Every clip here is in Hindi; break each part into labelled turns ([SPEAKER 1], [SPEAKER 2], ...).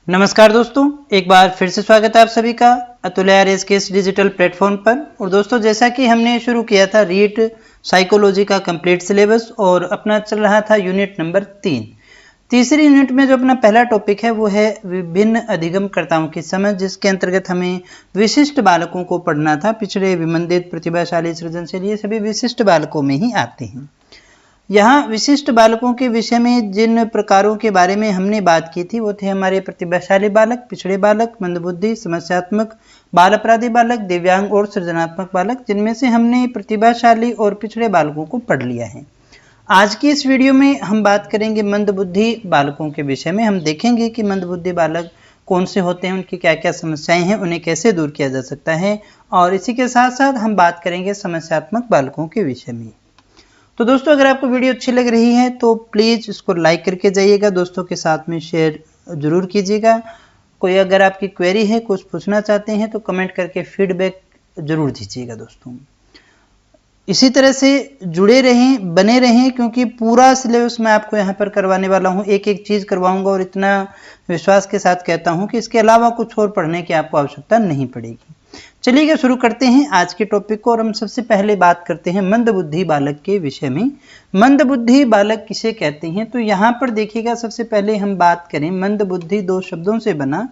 [SPEAKER 1] नमस्कार दोस्तों, एक बार फिर से स्वागत है आप सभी का अतुल आरएस के इस डिजिटल प्लेटफॉर्म पर। और दोस्तों, जैसा कि हमने शुरू किया था रीट साइकोलॉजी का कंप्लीट सिलेबस और अपना चल रहा था यूनिट नंबर 3। तीसरी यूनिट में जो अपना पहला टॉपिक है वो है विभिन्न अधिगमकर्ताओं की समझ, जिसके अंतर्गत हमें विशिष्ट बालकों को पढ़ना था। पिछड़े, विमंदित, प्रतिभाशाली, सृजनशील, ये सभी विशिष्ट बालकों में ही आते हैं। यहाँ विशिष्ट बालकों के विषय में जिन प्रकारों के बारे में हमने बात की थी वो थे हमारे प्रतिभाशाली बालक, पिछड़े बालक, मंदबुद्धि, समस्यात्मक, बाल अपराधी बालक, दिव्यांग और सृजनात्मक बालक, जिनमें से हमने प्रतिभाशाली और पिछड़े बालकों को पढ़ लिया है। आज की इस वीडियो में हम बात करेंगे मंदबुद्धि बालकों के विषय में। हम देखेंगे कि मंदबुद्धि बालक कौन से होते हैं, उनकी क्या क्या समस्याएं हैं, उन्हें कैसे दूर किया जा सकता है, और इसी के साथ साथ हम बात करेंगे समस्यात्मक बालकों के विषय में। तो दोस्तों, अगर आपको वीडियो अच्छी लग रही है तो प्लीज़ इसको लाइक करके जाइएगा, दोस्तों के साथ में शेयर जरूर कीजिएगा। कोई अगर आपकी क्वेरी है, कुछ पूछना चाहते हैं तो कमेंट करके फीडबैक जरूर दीजिएगा दोस्तों। इसी तरह से जुड़े रहें, बने रहें, क्योंकि पूरा सिलेबस मैं आपको यहाँ पर करवाने वाला हूँ। एक एक चीज़ करवाऊँगा और इतना विश्वास के साथ कहता हूँ कि इसके अलावा कुछ और पढ़ने की आपको आवश्यकता नहीं पड़ेगी। चलिए शुरू करते हैं आज के टॉपिक को। और हम सबसे पहले बात करते हैं मंदबुद्धि बालक के विषय में। मंदबुद्धि बालक किसे कहते हैं, तो यहाँ पर देखिएगा, सबसे पहले हम बात करें मंदबुद्धि दो शब्दों से बना,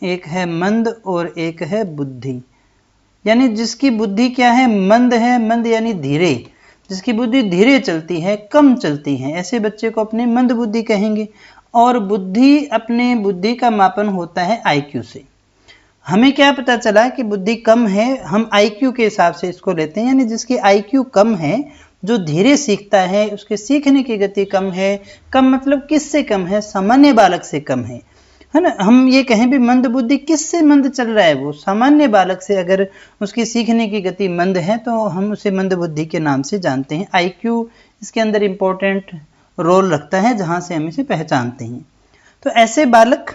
[SPEAKER 1] एक है मंद और एक है बुद्धि। यानी जिसकी बुद्धि क्या है, मंद है। मंद यानी धीरे, जिसकी बुद्धि धीरे चलती है, कम चलती है, ऐसे बच्चे को अपने मंद बुद्धि कहेंगे। और बुद्धि, अपने बुद्धि का मापन होता है आईक्यू से। हमें क्या पता चला कि बुद्धि कम है, हम आईक्यू के हिसाब से इसको लेते हैं। यानी जिसकी आईक्यू कम है, जो धीरे सीखता है, उसके सीखने की गति कम है। कम मतलब किससे कम है, सामान्य बालक से कम है ना। हम ये कहें भी मंद बुद्धि, किससे मंद चल रहा है, वो सामान्य बालक से अगर उसकी सीखने की गति मंद है तो हम उसे मंद बुद्धि के नाम से जानते हैं। आईक्यू इसके अंदर इंपॉर्टेंट रोल रखता है, जहां से हम इसे पहचानते हैं। तो ऐसे बालक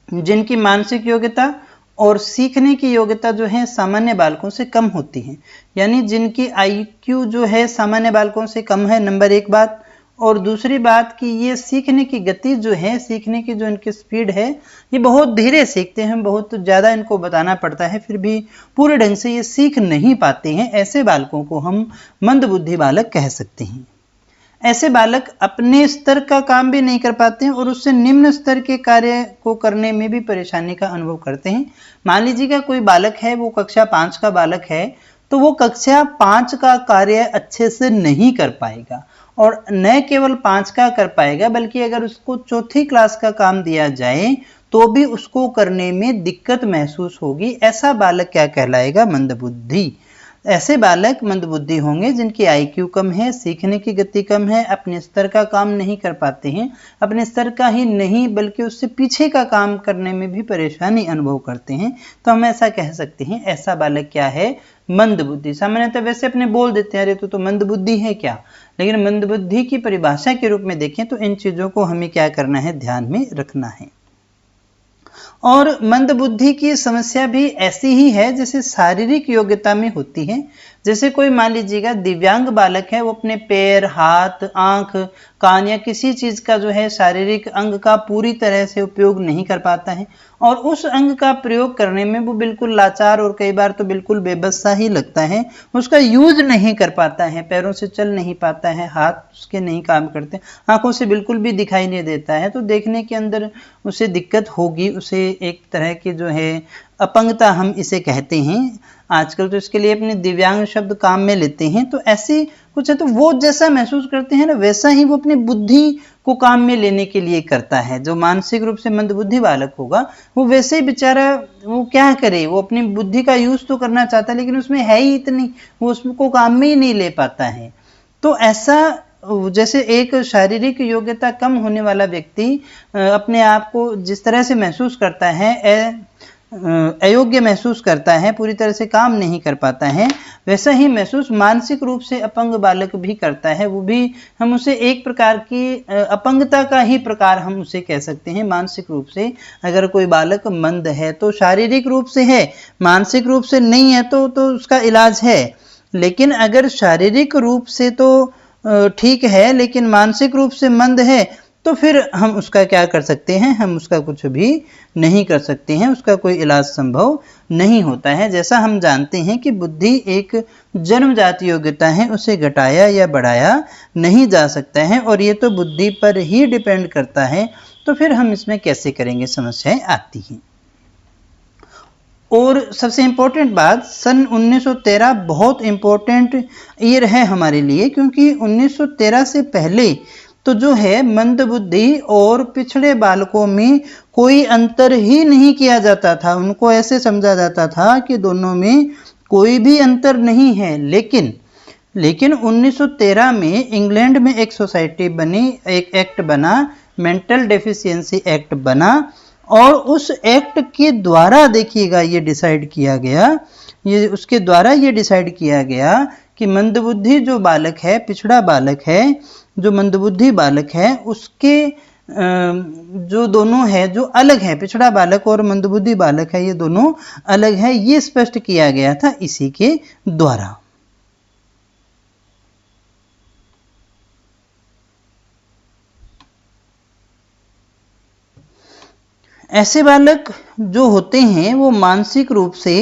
[SPEAKER 1] जिनकी मानसिक योग्यता और सीखने की योग्यता जो है सामान्य बालकों से कम होती है, यानी जिनकी आईक्यू जो है सामान्य बालकों से कम है, नंबर एक बात। और दूसरी बात कि ये सीखने की गति जो है, सीखने की जो इनकी स्पीड है, ये बहुत धीरे सीखते हैं, बहुत ज़्यादा इनको बताना पड़ता है, फिर भी पूरे ढंग से ये सीख नहीं पाते हैं। ऐसे बालकों को हम मंदबुद्धि बालक कह सकते हैं। ऐसे बालक अपने स्तर का काम भी नहीं कर पाते हैं और उससे निम्न स्तर के कार्य को करने में भी परेशानी का अनुभव करते हैं। मान लीजिएगा कोई बालक है, वो कक्षा 5 का बालक है, तो वो कक्षा 5 का कार्य अच्छे से नहीं कर पाएगा। और न केवल 5 का कर पाएगा, बल्कि अगर उसको चौथी क्लास का काम दिया जाए तो भी उसको करने में दिक्कत महसूस होगी। ऐसा बालक क्या कहलाएगा, मंदबुद्धि। ऐसे बालक मंदबुद्धि होंगे जिनकी आईक्यू कम है, सीखने की गति कम है, अपने स्तर का काम नहीं कर पाते हैं, अपने स्तर का ही नहीं बल्कि उससे पीछे का काम करने में भी परेशानी अनुभव करते हैं। तो हम ऐसा कह सकते हैं, ऐसा बालक क्या है, मंदबुद्धि। सामान्यतः वैसे अपने बोल देते हैं, अरे तो मंदबुद्धि है क्या, लेकिन मंदबुद्धि की परिभाषा के रूप में देखें तो इन चीजों को हमें क्या करना है, ध्यान में रखना है। और मंदबुद्धि की समस्या भी ऐसी ही है जैसे शारीरिक योग्यता में होती है। जैसे कोई मान लीजिएगा दिव्यांग बालक है, वो अपने पैर, हाथ, आंख, कान या किसी चीज का जो है शारीरिक अंग का पूरी तरह से उपयोग नहीं कर पाता है, और उस अंग का प्रयोग करने में वो बिल्कुल लाचार और कई बार तो बिल्कुल बेबस सा ही लगता है। उसका यूज नहीं कर पाता है, पैरों से चल नहीं पाता है, हाथ उसके नहीं काम करते, आंखों से बिल्कुल भी दिखाई नहीं देता है, तो देखने के अंदर उसे दिक्कत होगी। उसे एक तरह की जो है अपंगता हम इसे कहते हैं। आजकल तो इसके लिए अपने दिव्यांग शब्द काम में लेते हैं। तो ऐसी कुछ है, तो वो जैसा महसूस करते हैं ना, वैसा ही वो अपनी बुद्धि को काम में लेने के लिए करता है। जो मानसिक रूप से मंदबुद्धि बालक होगा, वो वैसे ही बेचारा, वो क्या करे, वो अपनी बुद्धि का यूज तो करना चाहता है, लेकिन उसमें है ही इतनी, वो उसको काम में ही नहीं ले पाता है। तो ऐसा, जैसे एक शारीरिक योग्यता कम होने वाला व्यक्ति अपने आप को जिस तरह से महसूस करता है, अयोग्य महसूस करता है, पूरी तरह से काम नहीं कर पाता है, वैसा ही महसूस मानसिक रूप से अपंग बालक भी करता है। वो भी हम उसे एक प्रकार की अपंगता का ही प्रकार हम उसे कह सकते हैं। मानसिक रूप से अगर कोई बालक मंद है तो शारीरिक रूप से है, मानसिक रूप से नहीं है तो उसका इलाज है। लेकिन अगर शारीरिक रूप से तो ठीक है, लेकिन मानसिक रूप से मंद है तो फिर हम उसका क्या कर सकते हैं, हम उसका कुछ भी नहीं कर सकते हैं, उसका कोई इलाज संभव नहीं होता है। जैसा हम जानते हैं कि बुद्धि एक जन्मजात योग्यता है, उसे घटाया या बढ़ाया नहीं जा सकता है और ये तो बुद्धि पर ही डिपेंड करता है, तो फिर हम इसमें कैसे करेंगे, समस्याएं आती हैं। और सबसे इम्पोर्टेंट बात, सन 1913 बहुत इम्पोर्टेंट ईयर है हमारे लिए, क्योंकि 1913 से पहले तो जो है मंदबुद्धि और पिछड़े बालकों में कोई अंतर ही नहीं किया जाता था। उनको ऐसे समझा जाता था कि दोनों में कोई भी अंतर नहीं है। लेकिन 1913 में इंग्लैंड में एक सोसाइटी बनी, एक एक्ट बना, मेंटल डेफिशिएंसी एक्ट बना, और उस एक्ट के द्वारा देखिएगा ये डिसाइड किया गया, उसके द्वारा ये डिसाइड किया गया कि मंदबुद्धि जो बालक है, पिछड़ा बालक है, जो मंदबुद्धि बालक है, उसके जो दोनों है, जो अलग है, पिछड़ा बालक और मंदबुद्धि बालक है, ये दोनों अलग है, ये स्पष्ट किया गया था इसी के द्वारा। ऐसे बालक जो होते हैं वो मानसिक रूप से,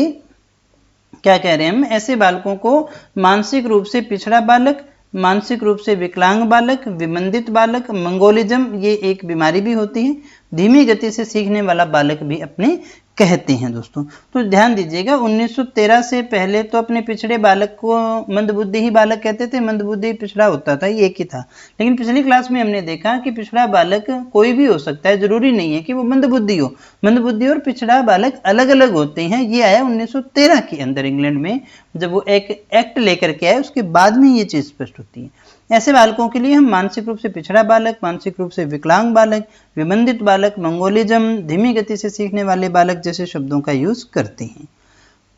[SPEAKER 1] क्या कह रहे हैं हम, ऐसे बालकों को मानसिक रूप से पिछड़ा बालक, मानसिक रूप से विकलांग बालक, विमंदित बालक, मंगोलिज्म, ये एक बीमारी भी होती है, धीमी गति से सीखने वाला बालक भी अपने कहते हैं दोस्तों। तो ध्यान दीजिएगा, 1913 से पहले तो अपने पिछड़े बालक को मंदबुद्धि ही बालक कहते थे, मंदबुद्धि पिछड़ा होता था, ये एक ही था। लेकिन पिछली क्लास में हमने देखा कि पिछड़ा बालक कोई भी हो सकता है, जरूरी नहीं है कि वो मंदबुद्धि हो। मंदबुद्धि और पिछड़ा बालक अलग अलग होते हैं। ये आया 1913 के अंदर इंग्लैंड में, जब वो एक एक्ट लेकर के आए, उसके बाद में ये चीज स्पष्ट होती है। ऐसे बालकों के लिए हम मानसिक रूप से पिछड़ा बालक, मानसिक रूप से विकलांग बालक, विमंदित बालक, मंगोलिज्म, धीमी गति से सीखने वाले बालक जैसे शब्दों का यूज करते हैं।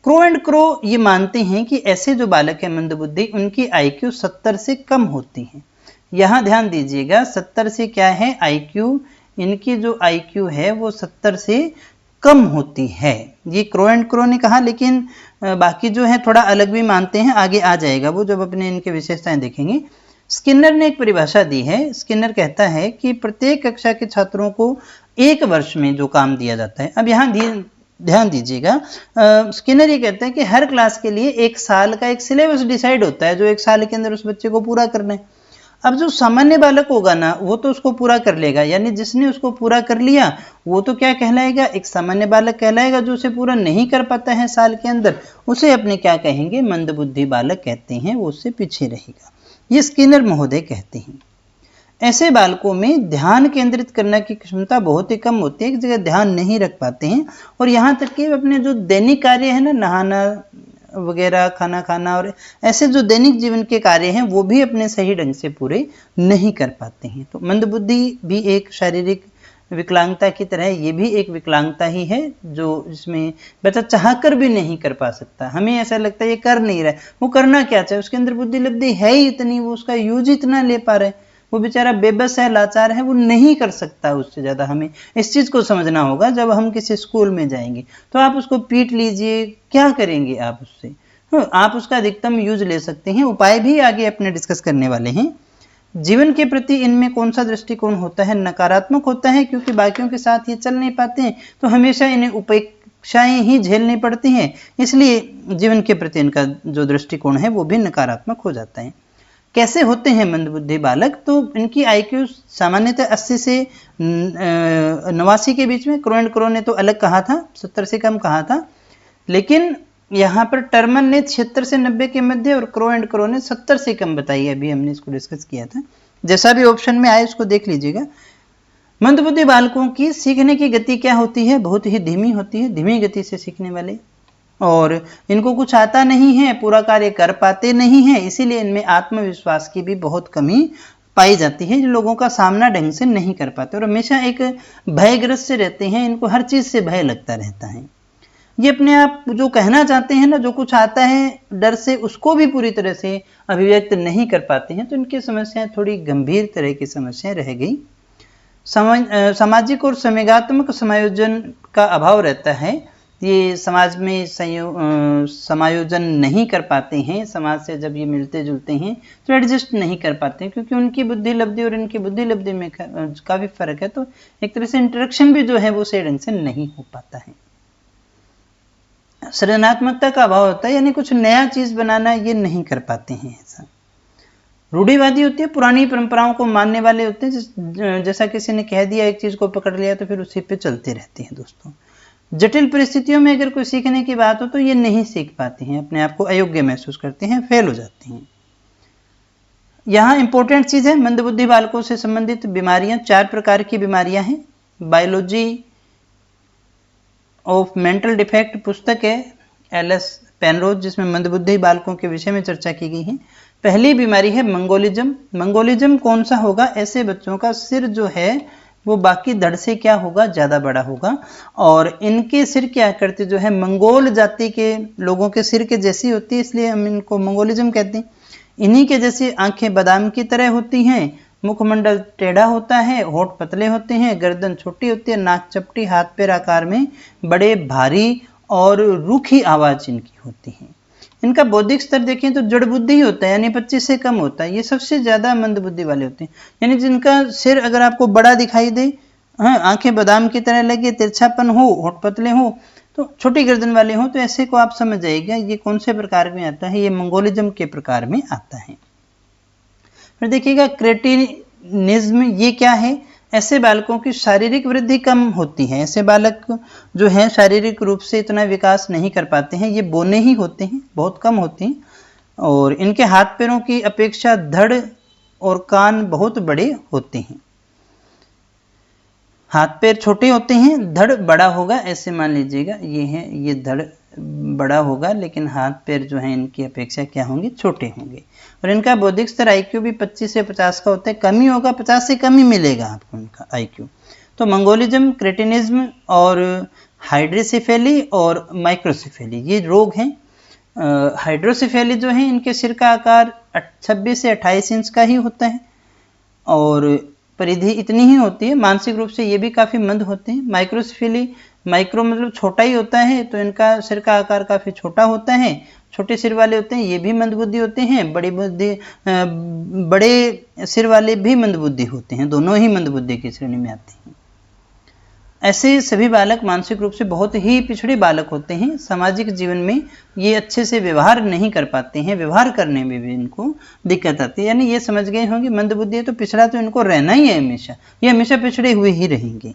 [SPEAKER 1] क्रो एंड क्रो ये मानते हैं कि ऐसे जो बालक है मंदबुद्धि, उनकी IQ 70 से कम होती है। यहां ध्यान दीजिएगा, 70 से क्या है, IQ, इनकी जो IQ है वो 70 से कम होती है। ये क्रो एंड क्रो ने कहा, लेकिन बाकी जो है थोड़ा अलग भी मानते हैं, आगे आ जाएगा वो जब अपने इनके विशेषताएं देखेंगे। स्किनर ने एक परिभाषा दी है। स्किनर कहता है कि प्रत्येक कक्षा के छात्रों को एक वर्ष में जो काम दिया जाता है, अब यहाँ ध्यान दीजिएगा, स्किनर ये कहते हैं कि हर क्लास के लिए एक साल का एक सिलेबस डिसाइड होता है, जो एक साल के अंदर उस बच्चे को पूरा करना है। अब जो सामान्य बालक होगा ना, वो तो उसको पूरा कर लेगा, यानी जिसने उसको पूरा कर लिया वो तो क्या कहलाएगा, एक सामान्य बालक कहलाएगा। जो उसे पूरा नहीं कर पाता है साल के अंदर, उसे अपने क्या कहेंगे, मंदबुद्धि बालक कहते हैं, वो उससे पीछे रहेगा। ये स्किनर महोदय कहते हैं। ऐसे बालकों में ध्यान केंद्रित करने की क्षमता बहुत ही कम होती है, एक जगह ध्यान नहीं रख पाते हैं, और यहाँ तक कि अपने जो दैनिक कार्य है ना, नहाना वगैरह, खाना खाना, और ऐसे जो दैनिक जीवन के कार्य हैं वो भी अपने सही ढंग से पूरे नहीं कर पाते हैं। तो मंदबुद्धि भी एक शारीरिक विकलांगता की तरह ये भी एक विकलांगता ही है, जो जिसमें बच्चा चाहकर भी नहीं कर पा सकता। हमें ऐसा लगता है ये कर नहीं रहा है, वो करना क्या चाहे, उसके अंदर बुद्धि लब्धि है ही इतनी, वो उसका यूज इतना ले पा रहा है, वो बेचारा बेबस है, लाचार है, वो नहीं कर सकता उससे ज्यादा। हमें इस चीज को समझना होगा। जब हम किसी स्कूल में जाएंगे तो आप उसको पीट लीजिए, क्या करेंगे आप उससे, आप उसका अधिकतम यूज ले सकते हैं। उपाय भी आगे अपने डिस्कस करने वाले हैं। जीवन के प्रति इनमें कौन सा दृष्टिकोण होता है, नकारात्मक होता है, क्योंकि बाकियों के साथ ये चल नहीं पाते हैं, तो हमेशा इन्हें उपेक्षाएं ही झेलनी पड़ती हैं, इसलिए जीवन के प्रति इनका जो दृष्टिकोण है वो भी नकारात्मक हो जाता है। कैसे होते हैं मंदबुद्धि बालक, तो इनकी IQ सामान्यतः 80 से 89 के बीच में। क्रो एंड क्रो ने तो अलग कहा था, 70 से कम कहा था, लेकिन यहाँ पर टर्मन ने 76 से 90 के मध्य और क्रो एंड क्रो ने 70 से कम बताई है। अभी हमने इसको डिस्कस किया था, जैसा भी ऑप्शन में आए उसको देख लीजिएगा। मंदबुद्धि बालकों की सीखने की गति क्या होती है, बहुत ही धीमी होती है, धीमी गति से सीखने वाले, और इनको कुछ आता नहीं है, पूरा कार्य कर पाते नहीं है, इसीलिए इनमें आत्मविश्वास की भी बहुत कमी पाई जाती है। जो लोगों का सामना ढंग से नहीं कर पाते और हमेशा एक भयग्रस्त से रहते हैं, इनको हर चीज से भय लगता रहता है। ये अपने आप जो कहना चाहते हैं ना, जो कुछ आता है डर से, उसको भी पूरी तरह से अभिव्यक्त नहीं कर पाते हैं, तो इनकी समस्याएं थोड़ी गंभीर तरह की समस्याएं रह गई। सामाजिक और संवेगात्मक समायोजन का अभाव रहता है। ये समाज में समायोजन नहीं कर पाते हैं, समाज से जब ये मिलते जुलते हैं तो एडजस्ट नहीं कर पाते हैं, क्योंकि उनकी बुद्धि लब्धि और इनकी बुद्धि लब्धि में काफ़ी फर्क है। तो एक तरह से इंटरेक्शन भी जो है वो सही ढंग से नहीं हो पाता है। सृजनात्मकता का अभाव होता है, यानी कुछ नया चीज़ बनाना ये नहीं कर पाते हैं। ऐसा रूढ़िवादी होती है, पुरानी परंपराओं को मानने वाले होते हैं, जैसा किसी ने कह दिया एक चीज़ को पकड़ लिया तो फिर उसी पे चलते रहते हैं। दोस्तों, जटिल परिस्थितियों में अगर कोई सीखने की बात हो तो ये नहीं सीख पाते हैं, अपने आप को अयोग्य महसूस करते हैं, फेल हो जाते हैं। यहाँ इंपॉर्टेंट चीज़ है, मंदबुद्धि बालकों से संबंधित बीमारियां 4 प्रकार की बीमारियां हैं। बायोलॉजी ऑफ मेंटल डिफेक्ट पुस्तक है एल.एस. पेनरोज, जिसमें मंदबुद्धि बालकों के विषय में चर्चा की गई है। पहली बीमारी है मंगोलिज्म। मंगोलिज्म कौन सा होगा? ऐसे बच्चों का सिर जो है वो बाकी धड़ से क्या होगा? ज़्यादा बड़ा होगा, और इनके सिर क्या करते जो है मंगोल जाति के लोगों के सिर के जैसी होती है, इसलिए हम इनको मंगोलिज्म कहते हैं। इन्हीं के जैसी आंखें बादाम की तरह होती हैं, मुखमंडल टेढ़ा होता है, होठ पतले होते हैं, गर्दन छोटी होती है, नाक चपटी, हाथ पैर आकार में बड़े भारी और रूखी आवाज इनकी होती है। इनका बौद्धिक स्तर देखें तो जड़ बुद्धि होता है, यानी 25 से कम होता है। ये सबसे ज्यादा मंद बुद्धि वाले होते हैं, यानी जिनका सिर अगर आपको बड़ा दिखाई दे, आंखें बादाम की तरह लगे, तिरछापन हो, होठ पतले हो, तो छोटी गर्दन वाले हो, तो ऐसे को आप समझ जाइएगा ये कौन से प्रकार में आता है, ये मंगोलिज्म के प्रकार में आता है। फिर देखिएगा क्रेटिनिज्म, ये क्या है? ऐसे बालकों की शारीरिक वृद्धि कम होती है। ऐसे बालक जो हैं शारीरिक रूप से इतना विकास नहीं कर पाते हैं, ये बौने ही होते हैं, बहुत कम होते हैं, और इनके हाथ पैरों की अपेक्षा धड़ और कान बहुत बड़े होते हैं। हाथ पैर छोटे होते हैं, धड़ बड़ा होगा, ऐसे मान लीजिएगा ये है, ये धड़ बड़ा होगा, लेकिन हाथ पैर जो है इनकी अपेक्षा क्या होंगे? छोटे होंगे। और इनका बौद्धिक स्तर आईक्यू भी 25 से 50 का होता है, कम ही होगा, 50 से कम ही मिलेगा आपको इनका आईक्यू। तो मंगोलिज्म, क्रेटिनिज्म और हाइड्रोसेफेली और माइक्रोसेफेली ये रोग हैं। हाइड्रोसेफेली जो है इनके सिर का आकार 26 से 28 इंच का ही होता है, और परिधि इतनी ही होती है। मानसिक रूप से ये भी काफ़ी मंद होते हैं। माइक्रोसेफेली, माइक्रो मतलब छोटा ही होता है, तो इनका सिर का आकार काफ़ी छोटा होता है, छोटे सिर वाले होते हैं, ये भी मंदबुद्धि होते हैं। बड़े सिर वाले भी मंदबुद्धि होते हैं, दोनों ही मंदबुद्धि की श्रेणी में आते हैं। ऐसे सभी बालक मानसिक रूप से बहुत ही पिछड़े बालक होते हैं। सामाजिक जीवन में ये अच्छे से व्यवहार नहीं कर पाते हैं, व्यवहार करने में भी इनको दिक्कत आती है। यानी ये समझ गए होंगे मंदबुद्धि है तो पिछड़ा तो इनको रहना ही है हमेशा, ये हमेशा पिछड़े हुए ही रहेंगे।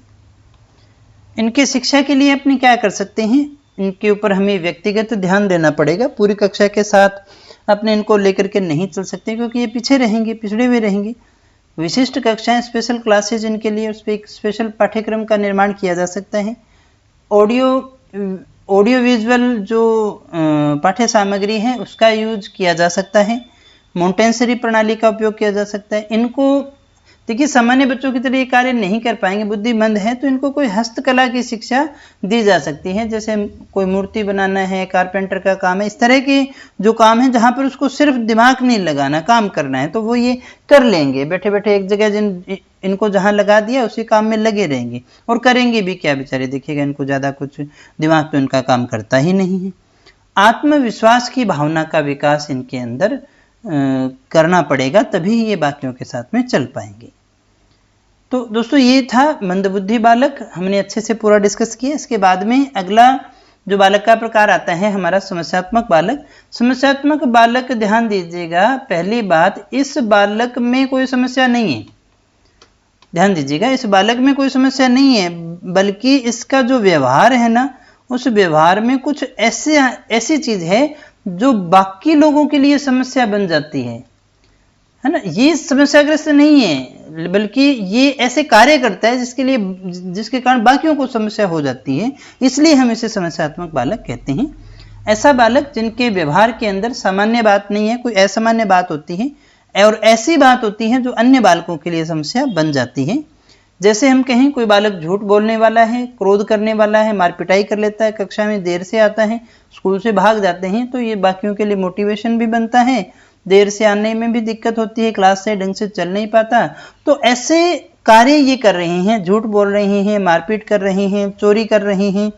[SPEAKER 1] इनके शिक्षा के लिए अपने क्या कर सकते हैं? इनके ऊपर हमें व्यक्तिगत ध्यान देना पड़ेगा। पूरी कक्षा के साथ अपने इनको लेकर के नहीं चल सकते, क्योंकि ये पीछे रहेंगे, पिछड़े हुए रहेंगे। विशिष्ट कक्षाएं, स्पेशल क्लासेज इनके लिए, उस पर एक स्पेशल पाठ्यक्रम का निर्माण किया जा सकता है। ऑडियो विजुअल जो पाठ्य सामग्री है उसका यूज किया जा सकता है। मोंटेसरी प्रणाली का उपयोग किया जा सकता है। इनको देखिए, सामान्य बच्चों की तरह ये कार्य नहीं कर पाएंगे, बुद्धिमंद है, तो इनको कोई हस्तकला की शिक्षा दी जा सकती है। जैसे कोई मूर्ति बनाना है, कारपेंटर का काम है, इस तरह के जो काम है जहाँ पर उसको सिर्फ दिमाग नहीं लगाना, काम करना है, तो वो ये कर लेंगे बैठे बैठे एक जगह। इनको जहाँ लगा दिया उसी काम में लगे रहेंगे, और करेंगे भी क्या बेचारे। देखिएगा, इनको ज़्यादा कुछ दिमाग तो इनका काम करता ही नहीं है। आत्मविश्वास की भावना का विकास इनके अंदर करना पड़ेगा, तभी ये बाकियों के साथ में चल पाएंगे। तो दोस्तों, ये था मंदबुद्धि बालक, हमने अच्छे से पूरा डिस्कस किया। इसके बाद में अगला जो बालक का प्रकार आता है हमारा समस्यात्मक बालक। समस्यात्मक बालक, ध्यान दीजिएगा, पहली बात, इस बालक में कोई समस्या नहीं है। ध्यान दीजिएगा, इस बालक में कोई समस्या नहीं है, बल्कि इसका जो व्यवहार है ना, उस व्यवहार में कुछ ऐसी चीज है जो बाकी लोगों के लिए समस्या बन जाती है ना। ये समस्याग्रस्त नहीं है, बल्कि ये ऐसे कार्य करता है जिसके कारण बाकियों को समस्या हो जाती है, इसलिए हम इसे समस्यात्मक बालक कहते हैं। ऐसा बालक जिनके व्यवहार के अंदर सामान्य बात नहीं है, कोई असामान्य बात होती है, और ऐसी बात होती है जो अन्य बालकों के लिए समस्या बन जाती है। जैसे हम कहें कोई बालक झूठ बोलने वाला है, क्रोध करने वाला है, मारपिटाई कर लेता है, कक्षा में देर से आता है, स्कूल से भाग जाते हैं, तो ये बाकियों के लिए मोटिवेशन भी बनता है। देर से आने में भी दिक्कत होती है, क्लास से ढंग से चल नहीं पाता, तो ऐसे कार्य ये कर रहे हैं, झूठ बोल रहे हैं, मारपीट कर रहे हैं, चोरी कर रहे हैं,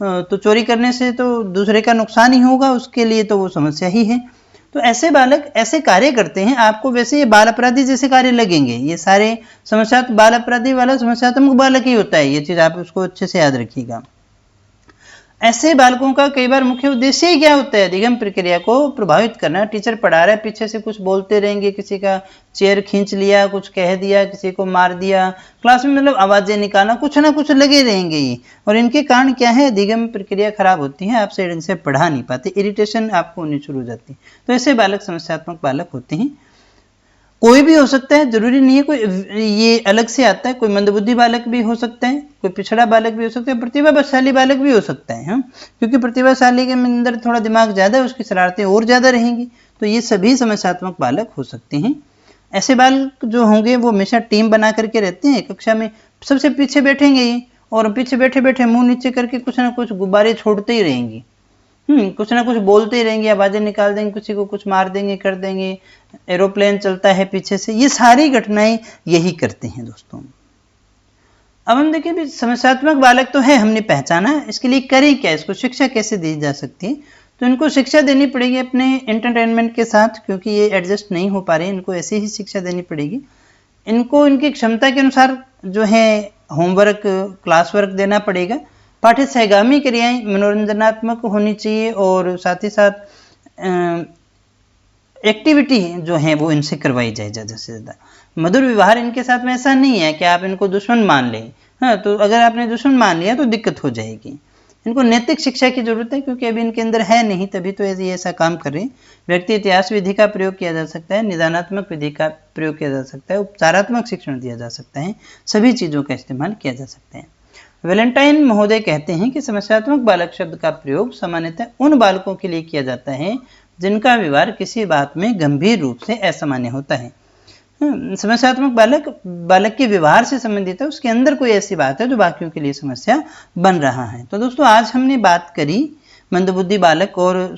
[SPEAKER 1] तो चोरी करने से तो दूसरे का नुकसान ही होगा, उसके लिए तो वो समस्या ही है। तो ऐसे बालक ऐसे कार्य करते हैं, आपको वैसे ये बाल अपराधी जैसे कार्य लगेंगे, ये सारे बाल अपराधी वाला समस्यात्मक बालक ही होता है, ये चीज आप उसको अच्छे से याद रखिएगा। ऐसे बालकों का कई बार मुख्य उद्देश्य ही क्या होता है, अधिगम प्रक्रिया को प्रभावित करना। टीचर पढ़ा रहा है, पीछे से कुछ बोलते रहेंगे, किसी का चेयर खींच लिया, कुछ कह दिया, किसी को मार दिया, क्लास में मतलब आवाजें निकालना, कुछ ना कुछ लगे रहेंगे ये। और इनके कारण क्या है, अधिगम प्रक्रिया खराब होती है, आप ढंग से पढ़ा नहीं पाते, इरिटेशन आपको होनी शुरू हो जाती है। तो ऐसे बालक समस्यात्मक बालक होते हैं। कोई भी हो सकता है, जरूरी नहीं है कोई ये अलग से आता है, कोई मंदबुद्धि बालक भी हो सकता है, कोई पिछड़ा बालक भी हो सकता है, प्रतिभाशाली बालक भी हो सकता है। क्योंकि प्रतिभाशाली के अंदर थोड़ा दिमाग ज्यादा है, उसकी शरारतें और ज्यादा रहेंगी, तो ये सभी समस्यात्मक बालक हो सकते हैं। ऐसे बालक जो होंगे वो हमेशा टीम बना करके रहते हैं, कक्षा में सबसे पीछे बैठेंगे ये, और पीछे बैठे बैठे मुंह नीचे करके कुछ ना कुछ गुब्बारे छोड़ते ही रहेंगे, कुछ ना कुछ बोलते ही रहेंगे, आवाजें निकाल देंगे, किसी को कुछ मार देंगे, कर देंगे, एरोप्लेन चलता है पीछे से, ये सारी घटनाएं यही करते हैं दोस्तों। अब हम देखिए भी समस्यात्मक बालक तो है, हमने पहचाना, इसके लिए करें क्या, इसको शिक्षा कैसे दी जा सकती है। तो इनको शिक्षा देनी पड़ेगी अपने एंटरटेनमेंट के साथ, क्योंकि ये एडजस्ट नहीं हो पा रहे, इनको ऐसी ही शिक्षा देनी पड़ेगी। इनको इनकी क्षमता के अनुसार जो है होमवर्क, क्लास वर्क देना पड़ेगा। पाठ्य सहगामी क्रियाएं मनोरंजनात्मक होनी चाहिए, और साथ ही साथ एक्टिविटी जो है वो इनसे करवाई जाए ज़्यादा से ज़्यादा। मधुर व्यवहार इनके साथ में ऐसा नहीं है कि आप इनको दुश्मन मान लें, हाँ, तो अगर आपने दुश्मन मान लिया तो दिक्कत हो जाएगी। इनको नैतिक शिक्षा की जरूरत है, क्योंकि अभी इनके अंदर है नहीं, तभी तो ये ऐसा काम कर रहे हैं। व्यक्ति इतिहास विधि का प्रयोग किया जा सकता है, निदानात्मक विधि का प्रयोग किया जा सकता है, उपचारात्मक शिक्षण दिया जा सकता है, सभी चीज़ों का इस्तेमाल किया जा सकता है। वैलेंटाइन महोदय कहते हैं कि समस्यात्मक बालक शब्द का प्रयोग सामान्यतः उन बालकों के लिए किया जाता है जिनका व्यवहार किसी बात में गंभीर रूप से असामान्य होता है। समस्यात्मक बालक के व्यवहार से संबंधित है, उसके अंदर कोई ऐसी बात है जो बाकियों के लिए समस्या बन रहा है। तो दोस्तों आज हमने बात करी मंदबुद्धि बालक और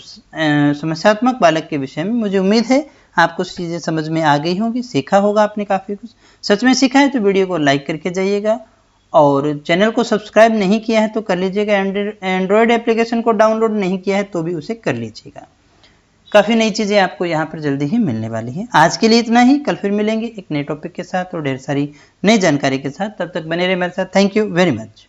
[SPEAKER 1] समस्यात्मक बालक के विषय में। मुझे उम्मीद है आपको चीजें समझ में आ गई होंगी, सीखा होगा आपने काफी कुछ। सच में सीखा है तो वीडियो को लाइक करके जाइएगा, और चैनल को सब्सक्राइब नहीं किया है तो कर लीजिएगा। एंड्रॉयड एप्लीकेशन को डाउनलोड नहीं किया है तो भी उसे कर लीजिएगा। काफी नई चीजें आपको यहाँ पर जल्दी ही मिलने वाली है। आज के लिए इतना ही, कल फिर मिलेंगे एक नए टॉपिक के साथ और ढेर सारी नई जानकारी के साथ। तब तक बने रहे मेरे साथ। Thank you very much.